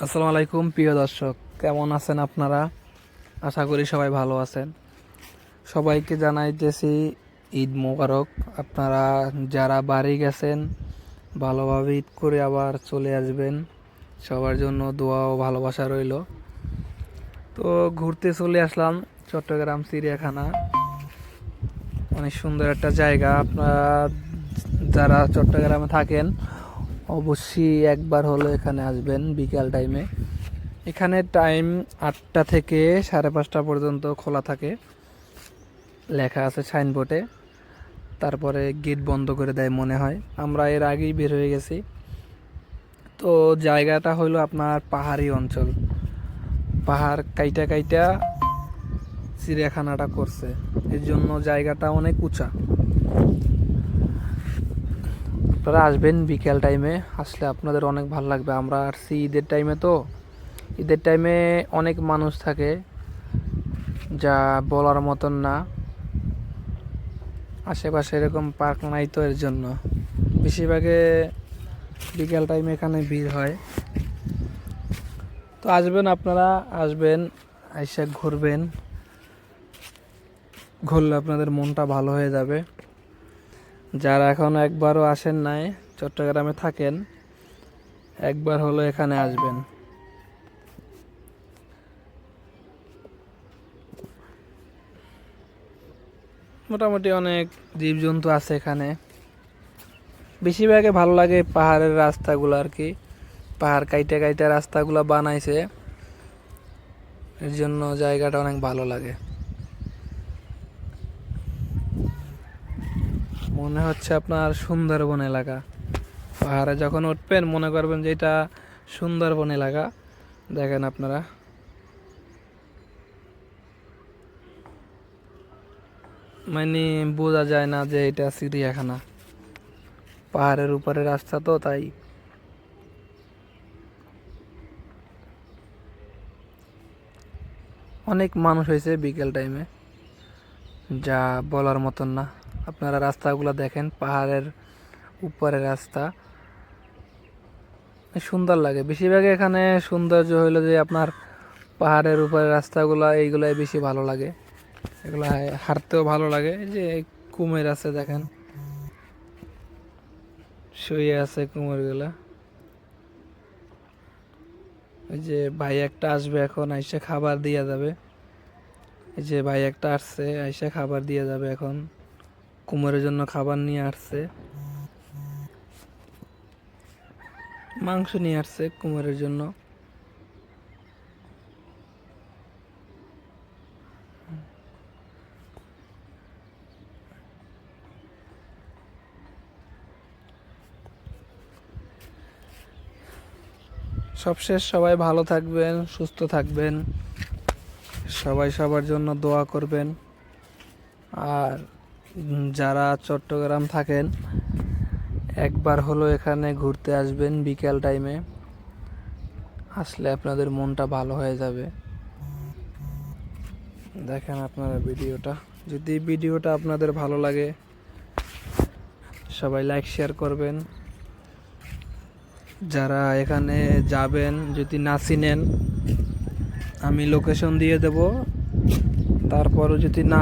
আসসালামু আলাইকুম প্রিয় দর্শক, কেমন আছেন আপনারা? আশা করি সবাই ভালো আছেন। সবাইকে জানাইতেছি ঈদ মোবারক। আপনারা যারা বাড়ি গেছেন ভালোভাবে ঈদ করে আবার চলে আসবেন। সবার জন্য দোয়া ও ভালোবাসা রইল। তো ঘুরতে চলে আসলাম চট্টগ্রাম চিড়িয়াখানা। অনেক সুন্দর একটা জায়গা। আপনারা যারা চট্টগ্রামে থাকেন অবশ্যই একবার হলো এখানে আসবেন বিকাল টাইমে। এখানে টাইম 8টা থেকে 5:30 পর্যন্ত খোলা থাকে, লেখা আছে সাইনবোর্ডে। তারপরে গেট বন্ধ করে দেয় মনে হয়, আমরা এর আগেই বের হয়ে গেছি। তো জায়গাটা হলো আপনার পাহাড়ি অঞ্চল, পাহাড় কাইটা কাইটা চিড়িয়াখানাটা করছে, এর জন্য জায়গাটা অনেক উঁচা। আপনারা আসবেন বিকেল টাইমে, আসলে আপনাদের অনেক ভালো লাগবে। আমরা আসছি ঈদের টাইমে, তো ঈদের টাইমে অনেক মানুষ থাকে, যা বলার মতন না। আশেপাশে এরকম পার্ক নাই, তো এর জন্য বেশিরভাগে বিকেল টাইমে এখানে ভিড় হয়। তো আসবেন, আপনারা আসবেন, আইসা ঘুরবেন। ঘুরলে আপনাদের মনটা ভালো হয়ে যাবে। যারা এখনো একবারও আসেন নাই, চট্টগ্রামে থাকেন, একবার হলো এখানে আসবেন। মোটামুটি অনেক জীবজন্তু আছে এখানে। বেশিরভাগে ভালো লাগে পাহাড়ের রাস্তাগুলো আর কি। পাহাড় কাইটা কাইটা রাস্তাগুলো বানাইছে, এর জন্য জায়গাটা অনেক ভালো লাগে। মনে হচ্ছে আপনার সুন্দরবন এলাকা। পাহাড়ে যখন উঠবেন মনে করবেন যে এটা সুন্দরবন এলাকা। দেখেন আপনারা, মানে বোঝা যায় না যে এটা চিড়িয়াখানা। পাহাড়ের উপরে রাস্তা, তো তাই। অনেক মানুষ হয়েছে বিকেল টাইমে, যা বলার মতন না। আপনারা রাস্তাগুলো দেখেন, পাহাড়ের উপরে রাস্তা, সুন্দর লাগে। বেশিরভাগ এখানে সৌন্দর্য হইলো যে আপনার পাহাড়ের উপরে রাস্তাগুলো, এইগুলাই বেশি ভালো লাগে। এগুলা হাঁটতেও ভালো লাগে। এই যে কুমির আছে দেখেন, শুয়ে আছে কুমিরগুলা। এই যে ভাই একটা আসবে এখন, আইসা খাবার দিয়ে যাবে। এই যে ভাই একটা আসছে, আইসা খাবার দিয়ে যাবে এখন। কুমিরের জন্য খাবার নিয়ে আসছে, মাংস নিয়ে আসছে কুমিরের জন্য। সবশেষ সবাই ভালো থাকবেন, সুস্থ থাকবেন, সবাই সবার জন্য দোয়া করবেন। আর যারা চট্টগ্রাম থাকেন একবার হলো এখানে ঘুরতে আসবেন বিকেল টাইমে। আসলে আপনাদের মনটা ভালো হয়ে যাবে। দেখেন আপনারা ভিডিওটা, যদি ভিডিওটা আপনাদের ভালো লাগে সবাই লাইক শেয়ার করবেন। যারা এখানে যাবেন, যদি না চিনেন আমি লোকেশন দিয়ে দেব, তারপরও যদি না